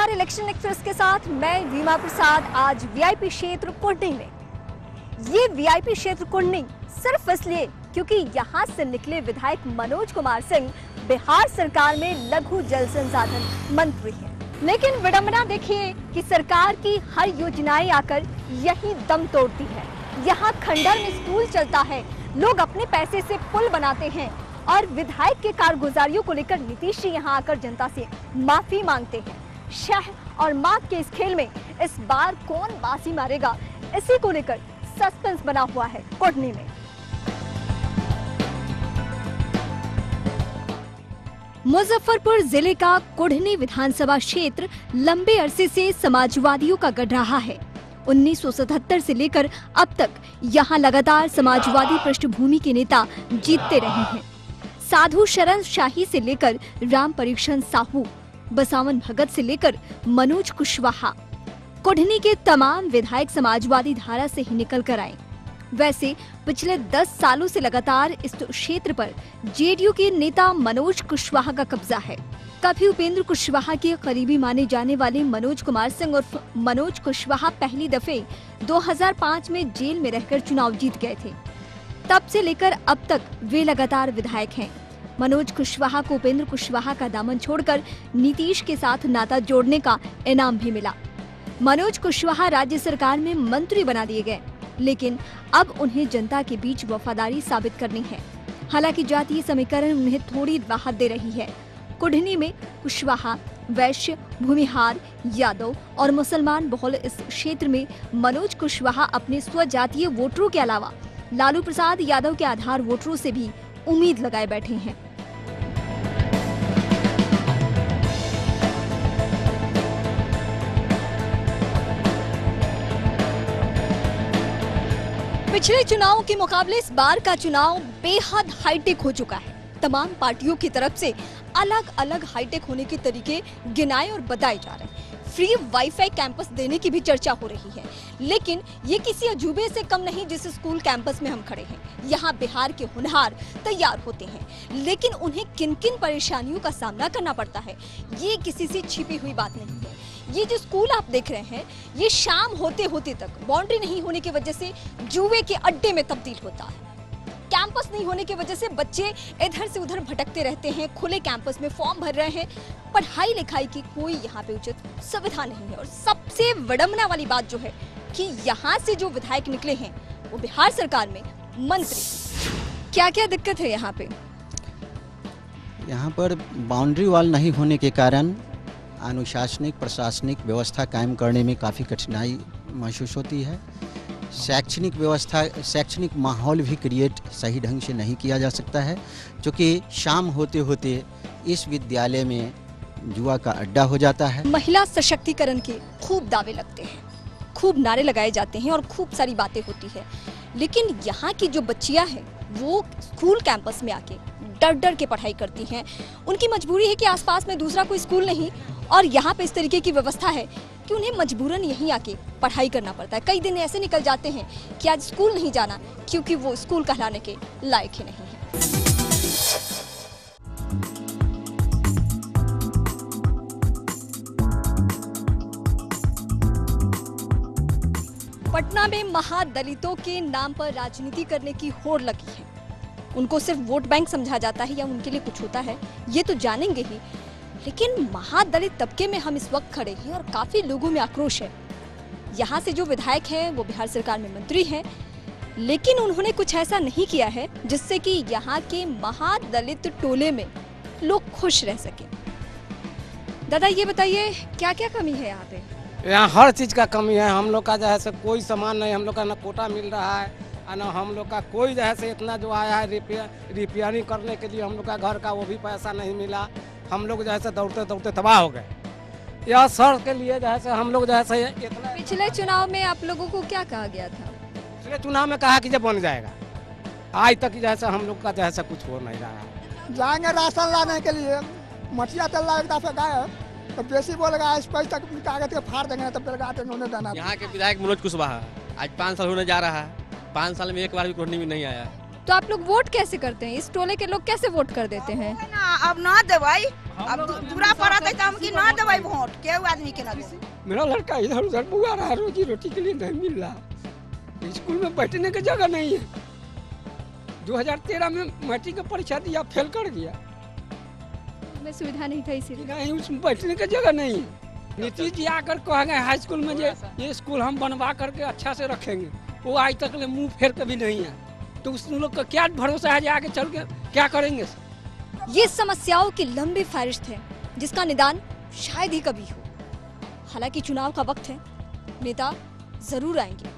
नमस्कार, election express के साथ मैं रीमा प्रसाद। आज वीआईपी क्षेत्र कुढ़नी में। ये वीआईपी क्षेत्र कुढ़नी सिर्फ इसलिए क्योंकि यहाँ से निकले विधायक मनोज कुमार सिंह बिहार सरकार में लघु जल संसाधन मंत्री हैं। लेकिन विडंबना देखिए कि सरकार की हर योजनाएं आकर यही दम तोड़ती है। यहाँ खंडर में स्कूल चलता है, लोग अपने पैसे से पुल बनाते हैं और विधायक के कारगुजारियों को लेकर नीतीश जी यहाँ आकर जनता से माफी मांगते हैं। शह और मात के इस खेल में इस बार कौन बाजी मारेगा, इसी को लेकर सस्पेंस बना हुआ है कुढ़नी में। मुजफ्फरपुर जिले का कुढ़नी विधानसभा क्षेत्र लंबे अरसे से समाजवादियों का गढ़ रहा है। 1977 से लेकर अब तक यहाँ लगातार समाजवादी पृष्ठभूमि के नेता जीतते रहे हैं। साधु शरण शाही से लेकर राम परीक्षण साहू, बसावन भगत से लेकर मनोज कुशवाहा, कुढ़नी के तमाम विधायक समाजवादी धारा से ही निकल कर आए। वैसे पिछले 10 सालों से लगातार इस क्षेत्र पर जेडीयू के नेता मनोज कुशवाहा का कब्जा है। कभी उपेंद्र कुशवाहा के करीबी माने जाने वाले मनोज कुमार सिंह और मनोज कुशवाहा पहली दफे 2005 में जेल में रहकर चुनाव जीत गए थे। तब से लेकर अब तक वे लगातार विधायक हैं। मनोज कुशवाहा को उपेंद्र कुशवाहा का दामन छोड़कर नीतीश के साथ नाता जोड़ने का इनाम भी मिला। मनोज कुशवाहा राज्य सरकार में मंत्री बना दिए गए, लेकिन अब उन्हें जनता के बीच वफादारी साबित करनी है। हालांकि जातीय समीकरण उन्हें थोड़ी राहत दे रही है। कुढ़नी में कुशवाहा, वैश्य, भूमिहार, यादव और मुसलमान बहुल इस क्षेत्र में मनोज कुशवाहा अपने स्वजातीय वोटरों के अलावा लालू प्रसाद यादव के आधार वोटरों से भी उम्मीद लगाए बैठे हैं। पिछले चुनाव के मुकाबले इस बार का चुनाव बेहद हाईटेक हो चुका है। तमाम पार्टियों की तरफ से अलग अलग हाईटेक होने के तरीके गिनाए और बताए जा रहे हैं। फ्री वाईफाई कैंपस देने की भी चर्चा हो रही है, लेकिन ये किसी अजूबे से कम नहीं जिस स्कूल कैंपस में हम खड़े हैं। यहाँ बिहार के होनहार तैयार होते हैं, लेकिन उन्हें किन किन परेशानियों का सामना करना पड़ता है, ये किसी से छिपी हुई बात नहीं है। ये जो स्कूल आप देख रहे हैं, ये शाम होते होते तक बाउंड्री नहीं होने की वजह से जुए के अड्डे में तब्दील होता है। कैंपस नहीं होने की वजह से बच्चे इधर से उधर भटकते रहते हैं, खुले कैंपस में फॉर्म भर रहे हैं। पढ़ाई लिखाई की कोई यहाँ पे उचित सुविधा नहीं है। और सबसे विडंबना वाली बात जो है कि यहाँ से जो विधायक निकले हैं वो बिहार सरकार में मंत्री। क्या क्या दिक्कत है यहाँ पे? यहाँ पर बाउंड्री वॉल नहीं होने के कारण अनुशासनिक प्रशासनिक व्यवस्था कायम करने में काफ़ी कठिनाई महसूस होती है। शैक्षणिक व्यवस्था, शैक्षणिक माहौल भी क्रिएट सही ढंग से नहीं किया जा सकता है, क्योंकि शाम होते होते इस विद्यालय में जुआ का अड्डा हो जाता है। महिला सशक्तिकरण के खूब दावे लगते हैं, खूब नारे लगाए जाते हैं और खूब सारी बातें होती है, लेकिन यहाँ की जो बच्चियाँ हैं वो स्कूल कैंपस में आके डर डर के पढ़ाई करती हैं। उनकी मजबूरी है कि आसपास में दूसरा कोई स्कूल नहीं और यहाँ पे इस तरीके की व्यवस्था है कि उन्हें मजबूरन यहीं आके पढ़ाई करना पड़ता है। कई दिन ऐसे निकल जाते हैं कि आज स्कूल नहीं जाना क्योंकि वो स्कूल कहलाने के लायक ही नहीं है। पटना में महादलितों के नाम पर राजनीति करने की होड़ लगी है। उनको सिर्फ वोट बैंक समझा जाता है या उनके लिए कुछ होता है, ये तो जानेंगे ही, लेकिन महादलित तबके में हम इस वक्त खड़े हैं और काफी लोगों में आक्रोश है। यहाँ से जो विधायक हैं वो बिहार सरकार में मंत्री हैं, लेकिन उन्होंने कुछ ऐसा नहीं किया है जिससे कि यहाँ के महादलित टोले में लोग खुश रह सके। दादा ये बताइए क्या क्या कमी है यहाँ पे? यहाँ हर चीज का कमी है। हम लोग का जो है कोई सामान नहीं, हम लोग का ना कोटा मिल रहा है ना हम लोग का कोई जो है इतना जो आया है रिपेयरिंग करने के लिए हम लोग का घर का वो भी पैसा नहीं मिला। हम लोग जो है दौड़ते दौड़ते तबाह हो गए। यह सर के लिए जो है हम लोग जो है इतना। पिछले चुनाव में आप लोगों को क्या कहा गया था? पिछले चुनाव में कहा कि जब बन जाएगा, आज तक जो है हम लोग का जो है कुछ हो नहीं रहा है। जाएंगे राशन लाने के लिए, मछिया तेल लगता से गए तो बेसी बोलेगा इस पैसे तक कागज के फाड़ देंगे तब देना। यहाँ के विधायक मनोज कुशवाहा आज 5 साल होने जा रहा है, 5 साल में एक बार भी कुढ़नी में नहीं आया। तो आप लोग वोट कैसे करते हैं? इस टोले के लोग कैसे वोट कर देते हैं? ना अब ना देवाई, अब दूरा पड़ा था हम की ना देवाई वोट, केहू आदमी के ना दे। मेरा लड़का इधर उधर बुआ रहा है, रोजी रोटी के लिए नहीं मिल रहा, स्कूल में बैठने की जगह नहीं है। 2013 में मैट्रिक की परीक्षा दिया, फेल कर गया, में सुविधा नहीं था इसीलिए। नहीं उसमें बैठने की जगह नहीं है। नीतीश जी आकर कहेंगे हाई स्कूल में ये स्कूल हम बनवा करके अच्छा से रखेंगे, वो आज तक मुंह फेर कभी नहीं है, तो उस लोग का क्या भरोसा है आगे चल के क्या करेंगे? ये समस्याओं की लंबी फहरिस्त है जिसका निदान शायद ही कभी हो। हालांकि चुनाव का वक्त है, नेता जरूर आएंगे,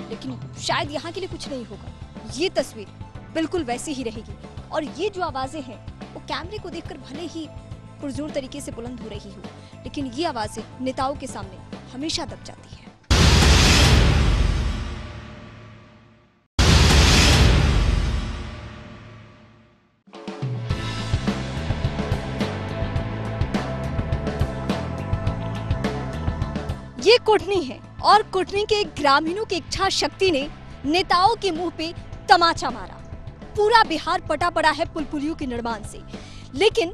लेकिन शायद यहाँ के लिए कुछ नहीं होगा। ये तस्वीर बिल्कुल वैसी ही रहेगी और ये जो आवाजें हैं वो कैमरे को देखकर भले ही पुरजोर तरीके से बुलंद हो रही हो, लेकिन ये आवाजें नेताओं के सामने हमेशा दब जाती है। ये कुटनी है और कुटनी के ग्रामीणों की इच्छा शक्ति ने नेताओं के मुंह पे तमाचा मारा। पूरा बिहार पटा पड़ा है पुल पुलियों के निर्माण से, लेकिन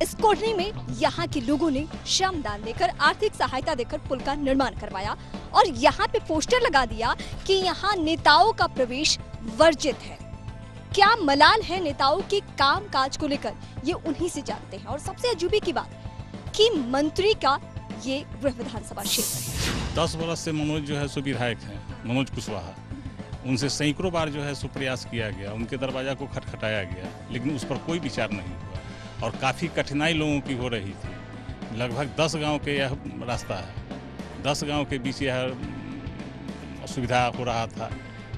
इस कुटनी में यहाँ के लोगों ने श्रमदान देकर, आर्थिक सहायता देकर पुल का निर्माण करवाया और यहाँ पे पोस्टर लगा दिया कि यहाँ नेताओं का प्रवेश वर्जित है। क्या मलाल है नेताओं के काम काज को लेकर, ये उन्हीं से जानते हैं। और सबसे अजूबे की बात कि मंत्री का ये गृह विधानसभा क्षेत्र है। 10 वर्ष से मनोज जो है सो विधायक हैं, मनोज कुशवाहा, उनसे सैकड़ों बार जो है सो प्रयास किया गया, उनके दरवाजा को खटखटाया गया, लेकिन उस पर कोई विचार नहीं हुआ और काफ़ी कठिनाई लोगों की हो रही थी। लगभग 10 गांव के यह रास्ता है, 10 गांव के बीच यह सुविधा हो रहा था,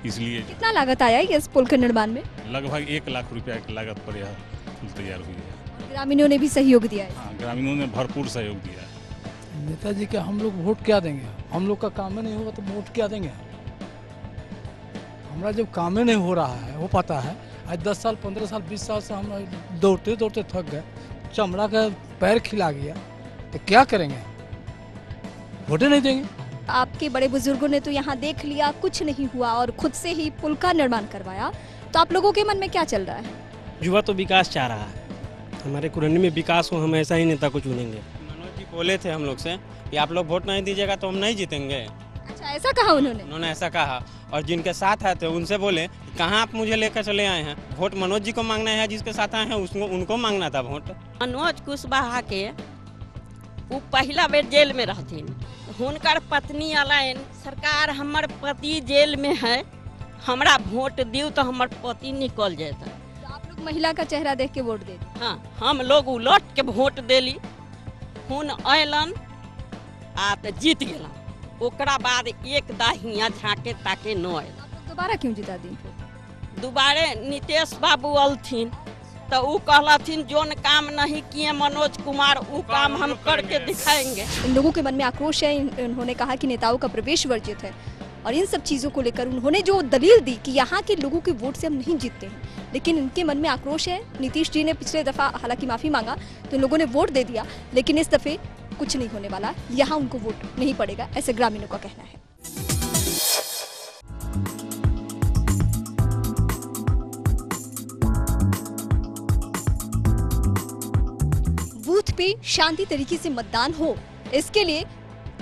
इसलिए कितना लागत आया इस पुल के निर्माण में? लगभग 1 लाख रुपया की लागत पर यह पुल तैयार हुई है। ग्रामीणों ने भी सहयोग दिया है। हाँ, ग्रामीणों ने भरपूर सहयोग दिया है। नेताजी के हम लोग वोट क्या देंगे? हम लोग का काम ही नहीं होगा तो वोट क्या देंगे? हमारा जब काम ही नहीं हो रहा है, वो पता है। आज 10 साल 15 साल 20 साल से हम दौड़ते दौड़ते थक गए, चमड़ा का पैर खिला गया, तो क्या करेंगे? वोट नहीं देंगे। आपके बड़े बुजुर्गों ने तो यहाँ देख लिया, कुछ नहीं हुआ और खुद से ही पुल का निर्माण करवाया, तो आप लोगों के मन में क्या चल रहा है? युवा तो विकास चाह रहा है, हमारे कुरनी में विकास हो, हम ऐसा ही नेता को चुनेंगे। मनोज जी बोले थे हम लोग से कि आप लोग वोट नहीं दीजिएगा तो हम नहीं जीतेंगे। अच्छा, ऐसा कहा उन्होंने? उन्होंने ऐसा कहा और जिनके साथ आए थे उनसे बोले कहाँ आप मुझे लेकर चले आए हैं, वोट मनोज जी को मांगना है, जिसके साथ आए हैं उसको उनको मांगना था वोट। मनोज कुशवाहा के वो पहला बेर जेल में रहथिन, हुनकर पत्नी अलाइन सरकार हमर पति जेल में है, हमरा वोट दियो तो हमर पति निकल जाता। तो आप लोग महिला का चेहरा देख के वोट दे? हाँ, हम लोग उलट के वोट देली, हुन अयलन आ तो जीत गेला, ओकरा बाद एक दाहिया झाके ताके न आयल। आप लोग दोबारा क्यों जिता दी? दोबारे नीतीश बाबू अलथिन तो वो कहलाथिन जोन काम नहीं किए मनोज कुमार वो काम हम करके दिखाएंगे। इन लोगों के मन में आक्रोश है। उन्होंने कहा कि नेताओं का प्रवेश वर्जित है और इन सब चीजों को लेकर उन्होंने जो दलील दी कि यहाँ के लोगों के वोट से हम नहीं जीतते हैं, लेकिन इनके मन में आक्रोश है। नीतीश जी ने पिछले दफा हालांकि माफी मांगा तो इन लोगों ने वोट दे दिया, लेकिन इस दफे कुछ नहीं होने वाला, यहाँ उनको वोट नहीं पड़ेगा, ऐसे ग्रामीणों का कहना है। बूथ पे शांति तरीके से मतदान हो, इसके लिए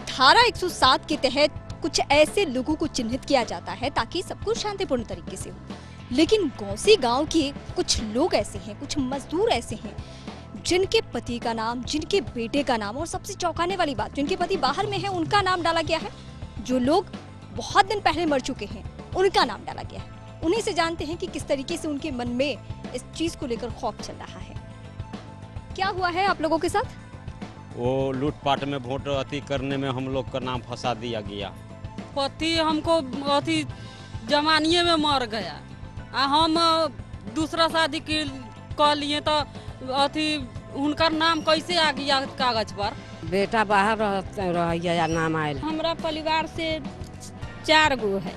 धारा 107 के तहत कुछ ऐसे लोगों को चिन्हित किया जाता है ताकि सब कुछ शांतिपूर्ण तरीके से हो। लेकिन गौसी गांव के कुछ लोग ऐसे हैं, कुछ मजदूर ऐसे हैं जिनके पति का नाम, जिनके बेटे का नाम और सबसे चौंकाने वाली बात, जिनके पति बाहर में है उनका नाम डाला गया है। जो लोग बहुत दिन पहले मर चुके हैं उनका नाम डाला गया है। उन्हीं से जानते हैं कि किस तरीके से उनके मन में इस चीज को लेकर खौफ चल रहा है। क्या हुआ है आप लोगों के साथ? वो लूटपाट में वोट अति करने में हम लोग का नाम फंसा दिया गया। पति हमको अति जमानिए में मर गया, हम दूसरा शादी कर लिए तो अति उनका नाम कैसे आ गया कागज पर? बेटा बाहर रह नाम आयल। हमरा परिवार से 4 गो है।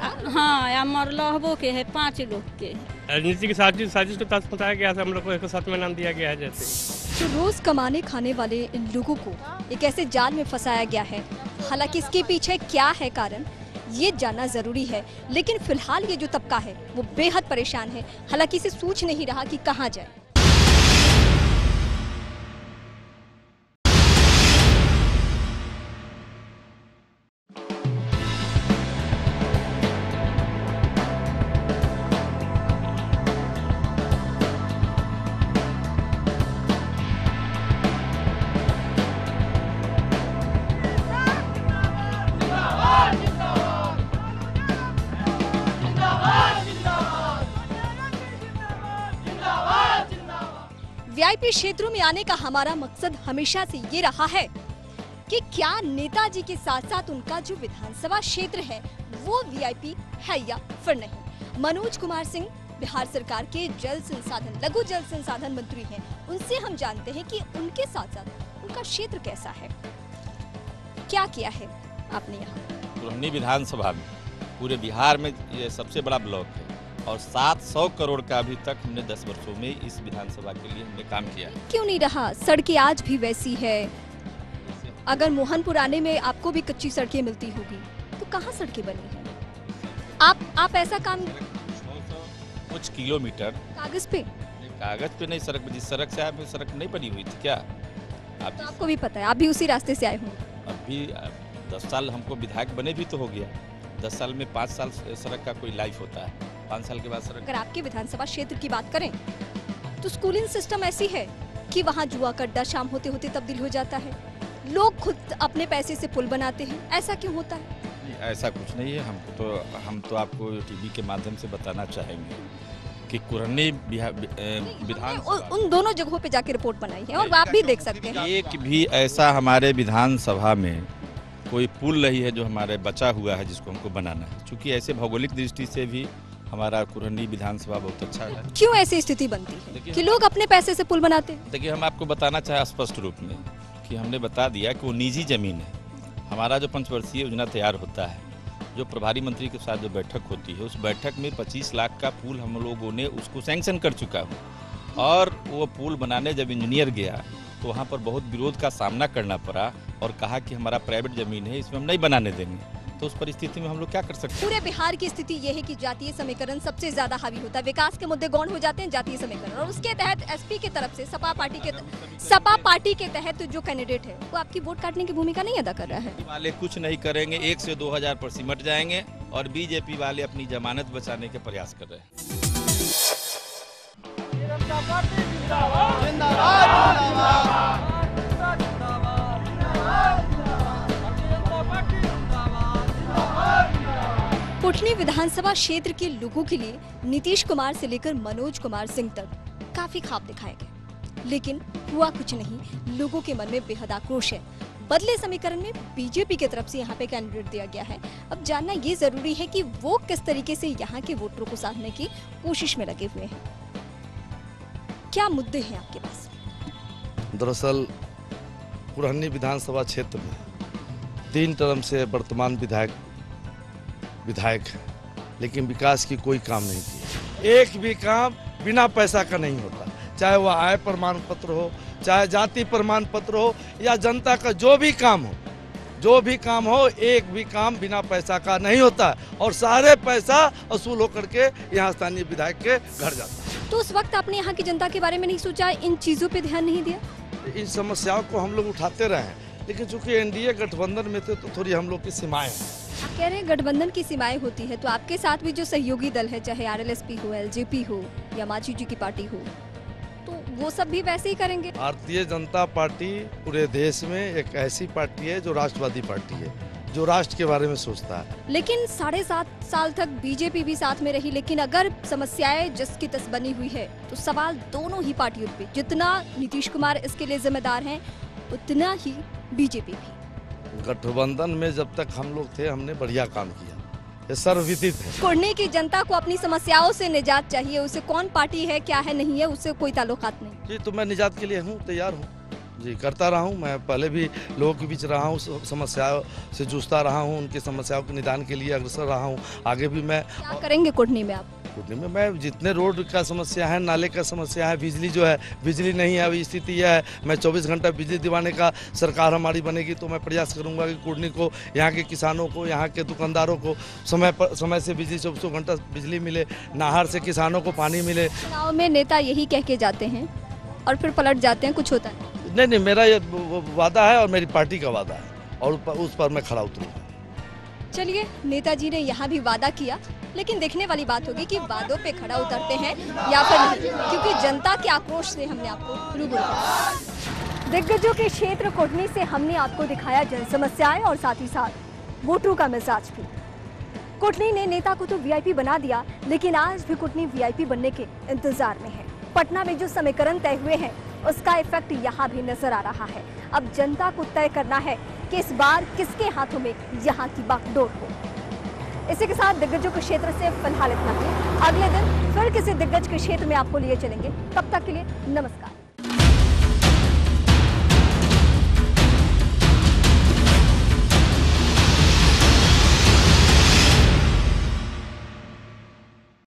हाँ, या मरलहबो के है 5 लोग के है। राजनीति की साजिश के तहत बताया गया था, हम लोग को एक साथ में नाम दिया गया है। जैसे तो रोज कमाने खाने वाले इन लोगों को एक ऐसे जाल में फंसाया गया है। हालांकि इसके पीछे क्या है कारण, ये जानना जरूरी है। लेकिन फिलहाल ये जो तबका है वो बेहद परेशान है, हालांकि इसे सूझ नहीं रहा कि कहां जाए। वीआईपी क्षेत्रों में आने का हमारा मकसद हमेशा से ये रहा है कि क्या नेताजी के साथ साथ उनका जो विधानसभा क्षेत्र है वो वीआईपी है या फिर नहीं। मनोज कुमार सिंह बिहार सरकार के जल संसाधन लघु जल संसाधन मंत्री हैं, उनसे हम जानते हैं कि उनके साथ साथ उनका क्षेत्र कैसा है, क्या किया है आपने यहाँ। कुरहनी विधानसभा में पूरे बिहार में ये सबसे बड़ा ब्लॉक है और 700 करोड़ का अभी तक हमने 10 वर्षों में इस विधानसभा के लिए हमने काम किया है। क्यों नहीं रहा? सड़कें आज भी वैसी है। अगर मोहनपुर आने में आपको भी कच्ची सड़कें मिलती होगी तो कहाँ सड़कें बनी हैं? आप ऐसा काम कुछ किलोमीटर कागज पे नहीं, सड़क जिस सड़क से आए सड़क नहीं बनी हुई थी क्या? तो आपको भी पता है, आप भी उसी रास्ते से आए होंगे। अभी 10 साल हमको विधायक बने भी तो हो गया। 10 साल में 5 साल सड़क का कोई लाइफ होता है, 5 साल के बाद सड़क। अगर आपके विधानसभा क्षेत्र की बात करें तो स्कूलिंग सिस्टम ऐसी है कि वहाँ जुआ का अड्डा शाम होते होते तब्दील हो जाता है। लोग खुद अपने पैसे से पुल बनाते हैं, ऐसा क्यों होता है? ऐसा कुछ नहीं है। हम तो आपको टीवी के माध्यम से बताना चाहेंगे कि कुरहनी विधान उन दोनों जगहों पे जाके रिपोर्ट बनाई है और आप भी देख सकते हैं। एक भी ऐसा हमारे विधानसभा में कोई पुल नहीं है जो हमारे बचा हुआ है जिसको हमको बनाना है। चूँकि ऐसे भौगोलिक दृष्टि से भी हमारा कुरहनी विधानसभा बहुत अच्छा है। क्यों ऐसी स्थिति बनती है कि लोग अपने पैसे से पुल बनाते हैं? देखिए, हम आपको बताना चाहे स्पष्ट रूप में कि हमने बता दिया कि वो निजी जमीन है। हमारा जो पंचवर्षीय योजना तैयार होता है, जो प्रभारी मंत्री के साथ जो बैठक होती है, उस बैठक में 25 लाख का पुल हम लोगों ने उसको सैंक्शन कर चुका हूँ। और वो पुल बनाने जब इंजीनियर गया तो वहाँ पर बहुत विरोध का सामना करना पड़ा और कहा कि हमारा प्राइवेट जमीन है, इसमें हम नहीं बनाने देंगे। तो उस परिस्थिति में हम लोग क्या कर सकते हैं? पूरे बिहार की स्थिति ये है कि जातीय समीकरण सबसे ज्यादा हावी होता है। विकास के मुद्दे गौण हो जाते हैं जातीय समीकरण, और उसके तहत एसपी के तरफ से सपा पार्टी के तहत जो कैंडिडेट है वो आपकी वोट काटने की भूमिका नहीं अदा कर रहा है। वाले कुछ नहीं करेंगे, 1 से 2000 पर सिमट जाएंगे और बीजेपी वाले अपनी जमानत बचाने के प्रयास कर रहे हैं। कुटनी विधानसभा क्षेत्र के लोगों के लिए नीतीश कुमार से लेकर मनोज कुमार सिंह तक काफी ख्वाब दिखाए गए, लेकिन हुआ कुछ नहीं। लोगों के मन में बेहद आक्रोश है। बदले समीकरण में बीजेपी की तरफ से यहाँ पे कैंडिडेट दिया गया है। अब जानना ये जरूरी है कि वो किस तरीके से यहाँ के वोटरों को साधने की कोशिश में लगे हुए हैं। क्या मुद्दे हैं आपके पास? दरअसल कुरहनी विधानसभा क्षेत्र में 3 टर्म से वर्तमान विधायक है, लेकिन विकास की कोई काम नहीं किया। एक भी काम बिना पैसा का नहीं होता, चाहे वह आय प्रमाण पत्र हो, चाहे जाति प्रमाण पत्र हो, या जनता का जो भी काम हो, एक भी काम बिना पैसा का नहीं होता और सारे पैसा वसूल होकर के यहाँ स्थानीय विधायक के घर जाता है। तो उस वक्त आपने यहाँ की जनता के बारे में नहीं सोचा, इन चीजों पे ध्यान नहीं दिया? इन समस्याओं को हम लोग उठाते रहे हैं, लेकिन चूंकि एनडीए गठबंधन में थे तो थोड़ी हम लोग की सीमाएं हैं। आप कह रहे हैं गठबंधन की सीमाएं होती है, तो आपके साथ भी जो सहयोगी दल है, चाहे आरएलएसपी हो, एलजेपी हो या मांझी जी की पार्टी हो, तो वो सब भी वैसे ही करेंगे? भारतीय जनता पार्टी पूरे देश में एक ऐसी पार्टी है जो राष्ट्रवादी पार्टी है, जो राष्ट्र के बारे में सोचता है। लेकिन 7.5 साल तक बीजेपी भी साथ में रही, लेकिन अगर समस्याएं जस की तस बनी हुई है तो सवाल दोनों ही पार्टियों पे, जितना नीतीश कुमार इसके लिए जिम्मेदार हैं उतना ही बीजेपी भी। गठबंधन में जब तक हम लोग थे हमने बढ़िया काम किया, ये सर्वविदित है। कुरहनी की जनता को अपनी समस्याओं से निजात चाहिए, उसे कौन पार्टी है क्या है नहीं है उससे कोई ताल्लुकात नहीं। जी, तो मैं निजात के लिए हूँ, तैयार हूँ जी, करता रहा हूँ। मैं पहले भी लोगों के बीच रहा हूँ, समस्याओं से जूझता रहा हूँ, उनकी समस्याओं के निदान के लिए अग्रसर रहा हूँ। आगे भी मैं क्या करेंगे कुरहनी में आप? कुटनी में। मैं जितने रोड का समस्या है, नाले का समस्या है, बिजली जो है, बिजली नहीं है, अभी स्थिति यह है। मैं 24 घंटा बिजली दिवाने का सरकार हमारी बनेगी तो मैं प्रयास करूंगा कि कुटनी को, यहाँ के किसानों को, यहाँ के दुकानदारों को समय से बिजली 24 घंटा बिजली मिले, नहर से किसानों को पानी मिले। चुनाव में नेता यही कह के जाते हैं और फिर पलट जाते हैं, कुछ होता है नहीं, मेरा ये वादा है और मेरी पार्टी का वादा है और उस पर मैं खड़ा उतरूंगा। चलिए, नेताजी ने यहाँ भी वादा किया, लेकिन देखने वाली बात होगी कि वादों पे खड़ा उतरते हैं या फिर नहीं, क्योंकि जनता के आक्रोश से हमने आपको रूबरू किया। दिग्गजों के क्षेत्र कुटनी से हमने आपको दिखाया जन समस्याएं और साथ ही साथ वोटरों का मिजाज भी। कुटनी ने नेता को तो वीआईपी बना दिया, लेकिन आज भी कुटनी वीआईपी बनने के इंतजार में है। पटना में जो समीकरण तय हुए हैं उसका इफेक्ट यहाँ भी नजर आ रहा है। अब जनता को तय करना है कि इस बार किसके हाथों में यहाँ की बागडोर हो। इसी के साथ दिग्गजों के क्षेत्र से फिलहाल इतना ही। अगले दिन फिर किसी दिग्गज के क्षेत्र में आपको लिए चलेंगे। तब तक के लिए नमस्कार।